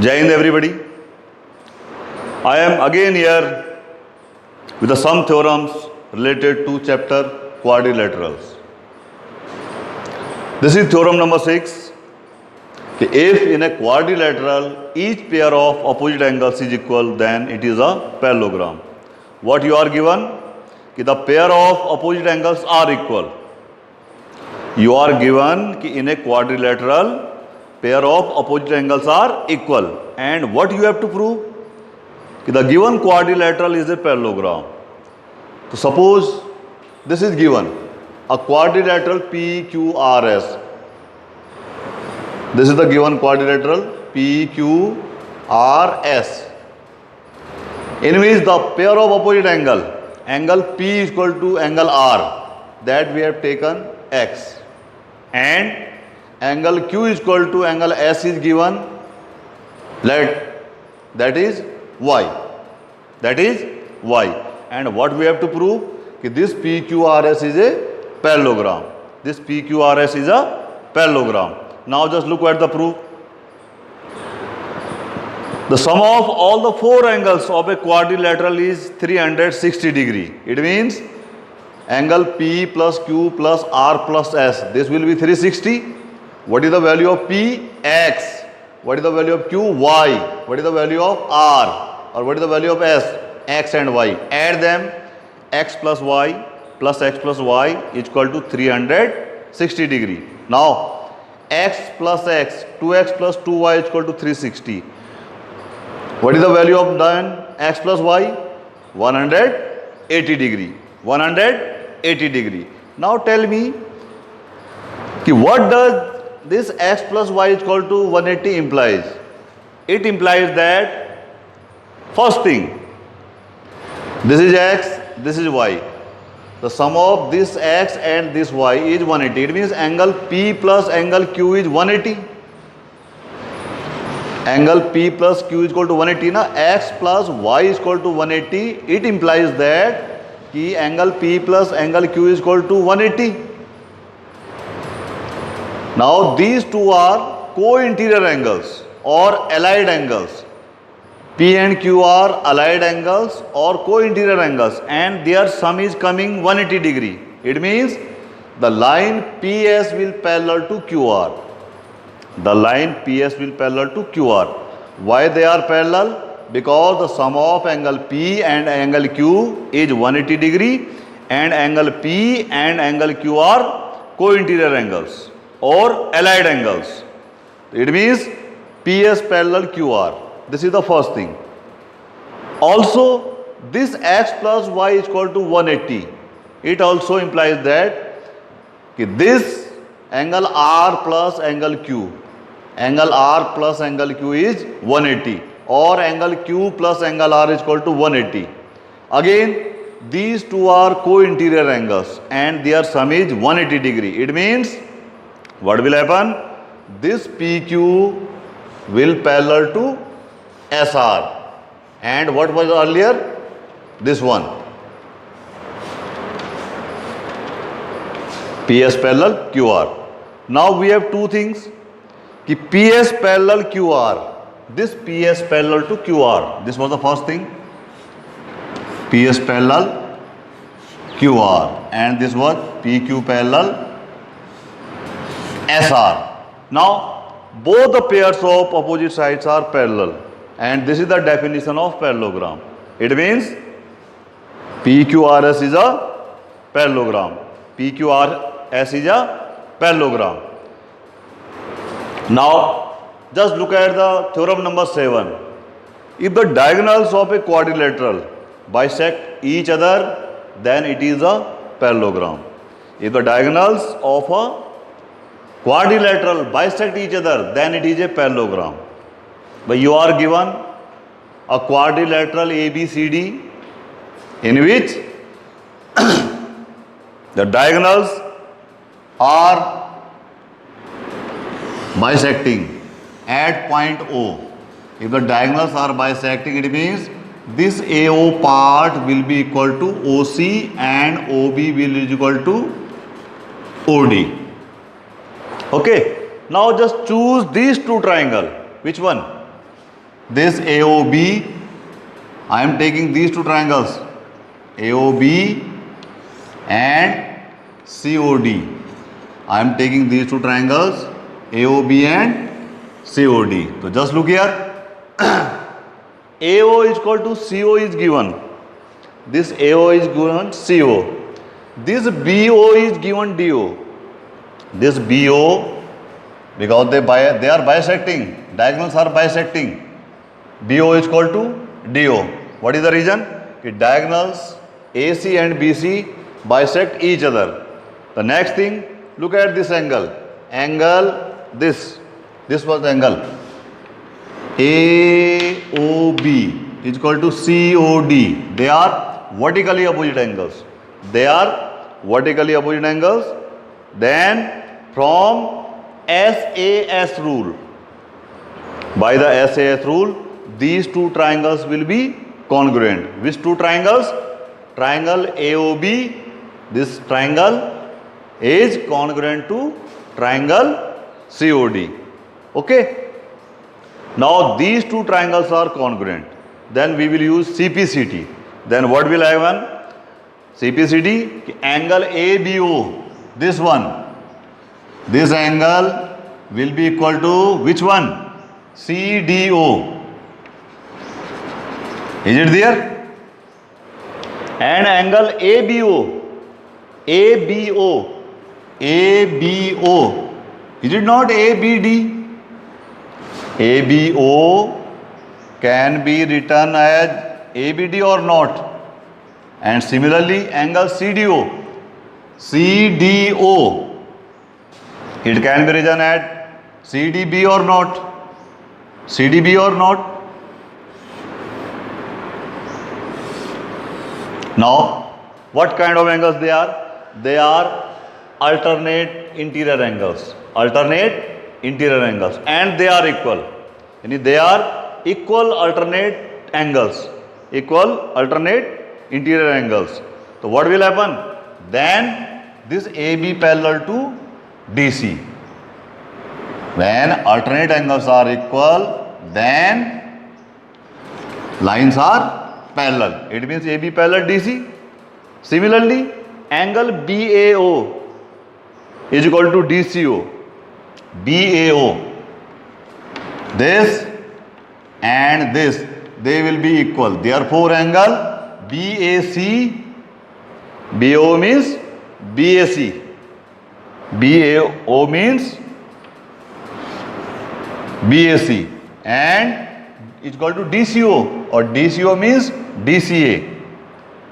Jai Hind everybody. I am again here with some theorems related to chapter quadrilaterals. This is theorem number 6. If in a quadrilateral each pair of opposite angles is equal, then it is a parallelogram. What you are given? The pair of opposite angles are equal. You are given in a quadrilateral pair of opposite angles are equal, and what you have to prove? The given quadrilateral is a parallelogram. So suppose this is given a quadrilateral PQRS. This is the given quadrilateral PQRS, in which the pair of opposite angle P is equal to angle R, that we have taken X, and angle Q is equal to angle S is given, that is Y. And what we have to prove? This PQRS is a parallelogram. Now just look at the proof. The sum of all the four angles of a quadrilateral is 360 degree. It means angle P plus Q plus R plus S, this will be 360. What is the value of P? X. What is the value of Q? Y. What is the value of R? Or what is the value of S? X and Y. Add them. X plus Y plus X plus Y is equal to 360 degree. Now X plus X, 2X plus 2Y is equal to 360. What is the value of then X plus Y? 180 degree. Now tell me, what does this X plus Y is equal to 180 implies? It implies that, first thing, this is X, this is Y. The sum of this X and this Y is 180. It means angle P plus angle Q is 180. Angle P plus Q is equal to 180. Now X plus Y is equal to 180. It implies that angle P plus angle Q is equal to 180. Now these two are co-interior angles or allied angles. P and Q are allied angles or co-interior angles, and their sum is coming 180 degree. It means the line PS will parallel to QR. Why they are parallel? Because the sum of angle P and angle Q is 180 degree, and angle P and angle Q are co-interior angles or allied angles. It means PS parallel QR. This is the first thing. Also, this X plus Y is equal to 180. It also implies that this angle R plus angle Q is 180, or angle Q plus angle R is equal to 180. Again, these two are co-interior angles and their sum is 180 degree. It means what will happen? This PQ will parallel to SR, and what was earlier? This one, PS parallel QR. Now we have two things. PS parallel QR. This PS parallel to QR. This was the first thing. PS parallel QR, and this was PQ parallel SR. Now both the pairs of opposite sides are parallel, and this is the definition of parallelogram. It means PQRS is a parallelogram. Now just look at the theorem number 7. If the diagonals of a quadrilateral bisect each other, then it is a parallelogram. If the diagonals of a quadrilateral bisect each other, then it is a parallelogram. But you are given a quadrilateral ABCD in which the diagonals are bisecting at point O. If the diagonals are bisecting, it means this AO part will be equal to OC and OB will be equal to OD. Okay. Now just choose these two triangles. Which one? this AOB, I am taking these two triangles, AOB and COD. I am taking these two triangles, AOB and COD. So just look here. AO is equal to CO is given. This AO is given CO. This BO is given DO. This BO, because they are bisecting, diagonals are bisecting. BO is equal to DO. What is the reason? Diagonals AC and BC bisect each other. The next thing, look at this angle. Angle this was the angle. AOB is equal to COD. They are vertically opposite angles. Then from SAS rule, by the SAS rule, these two triangles will be congruent. Which two triangles? Triangle AOB, this triangle is congruent to triangle COD. Okay. Now these two triangles are congruent. Then we will use CPCT. Then what will happen? CPCT, angle ABO, this one. This angle will be equal to which one? CDO. Is it there? And angle ABO. Is it not ABD? ABO can be written as ABD or not. And similarly, angle CDO. It can be written as CDB or not. Now, what kind of angles they are? They are alternate interior angles. And they are equal. They are equal alternate interior angles. So what will happen? Then this AB parallel to DC. When alternate angles are equal, then lines are parallel. It means AB parallel DC. Similarly, angle BAO is equal to DCO. BAO. This and this, they will be equal. Therefore, angle BAC, BAO means BAC. BAO means BAC and is equal to DCO, or DCO means DCA.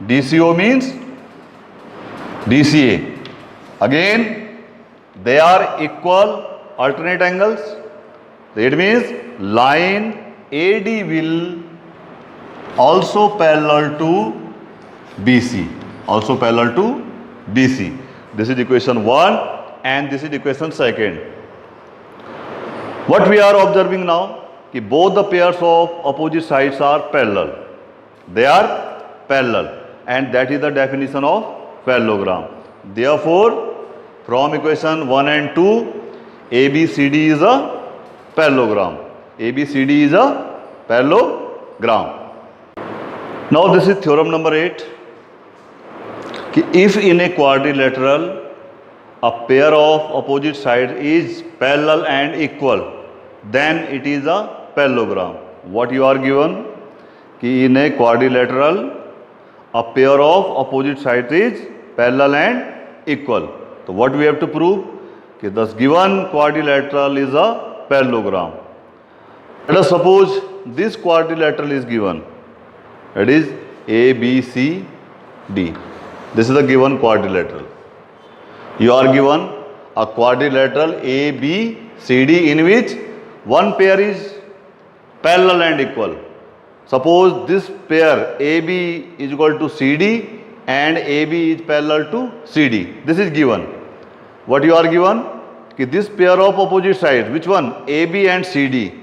DCO means DCA. Again, they are equal alternate angles. It means line AD will also parallel to BC. This is equation 1 and this is equation 2. What we are observing now, कि both the pairs of opposite sides are parallel. They are parallel, and that is the definition of parallelogram. Therefore, from equation 1 and 2, ABCD is a parallelogram. Now this is theorem number 8. If in a quadrilateral a pair of opposite sides is parallel and equal, then it is a parallelogram. What you are given? In a quadrilateral a pair of opposite sides is parallel and equal. So what we have to prove? Thus given quadrilateral is a parallelogram. Let us suppose this quadrilateral is given. It is ABCD. This is the given quadrilateral. You are given a quadrilateral ABCD in which one pair is parallel and equal. Suppose this pair AB is equal to CD and AB is parallel to CD. This is given. What you are given? This pair of opposite sides, which one? AB and CD.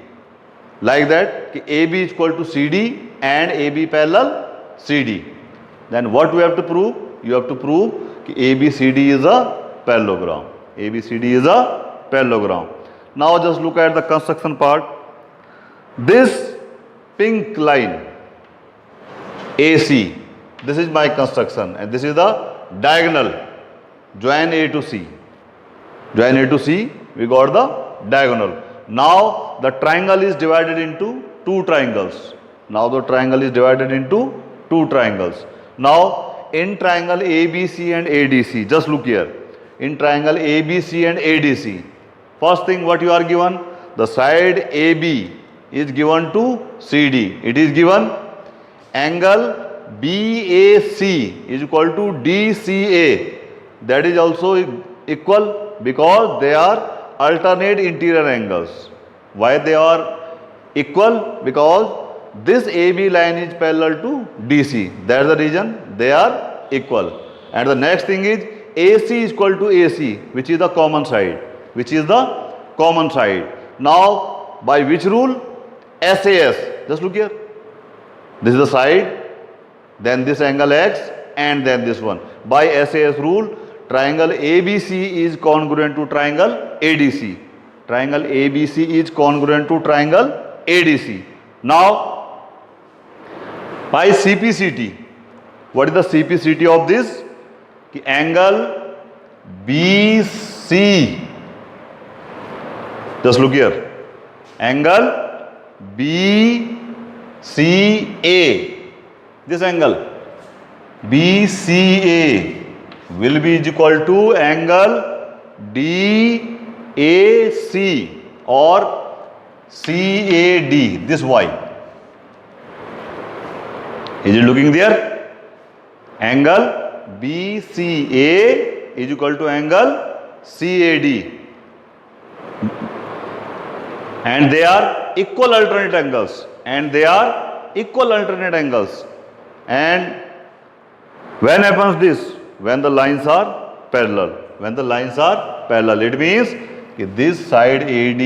Like that, AB is equal to CD and AB parallel CD. Then what we have to prove? You have to prove ABCD is a parallelogram. Now just look at the construction part. This pink line AC. This is my construction and this is the diagonal. Join A to C. Join A to C, we got the diagonal. Now the triangle is divided into two triangles. Now the triangle is divided into two triangles. Now in triangle ABC and ADC, just look here. In triangle ABC and ADC, first thing what you are given, the side AB is given to CD. It is given angle BAC is equal to DCA. That is also equal because they are alternate interior angles. Why they are equal? Because this AB line is parallel to DC. That is the reason they are equal. And the next thing is AC is equal to AC, which is the common side. Which is the common side. Now, by which rule? SAS. Just look here. This is the side, then this angle X, and then this one. By SAS rule, triangle ABC is congruent to triangle ADC. Triangle ABC is congruent to triangle ADC. Now, by CPCT, what is the CPCT of this? Angle BC. Just look here. Angle BCA. This angle BCA will be equal to angle DAC or CAD. This Y. Is it looking there? Angle BCA is equal to angle CAD. And they are equal alternate angles. And when happens this? When the lines are parallel. When the lines are parallel, it means that this side AD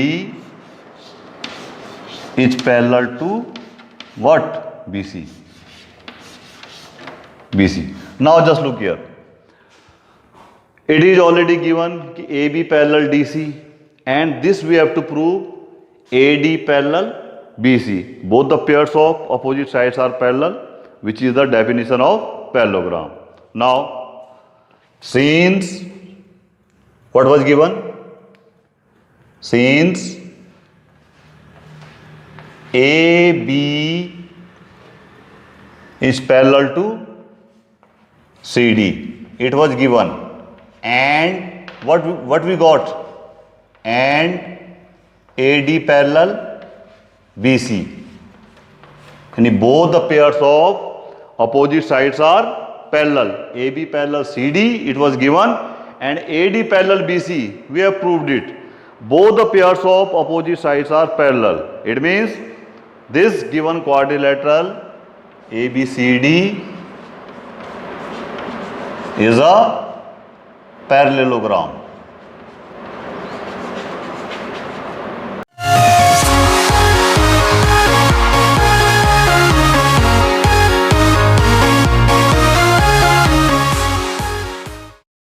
is parallel to what? BC. Now just look here. It is already given AB parallel DC, and this we have to prove AD parallel BC. Both the pairs of opposite sides are parallel, which is the definition of parallelogram. Now, since what was given? Since AB is parallel to CD, it was given, and what we got? And AD parallel BC. And both the pairs of opposite sides are parallel. AB parallel CD, it was given, and AD parallel BC, we have proved it. Both the pairs of opposite sides are parallel. It means this given quadrilateral ABCD is a parallelogram.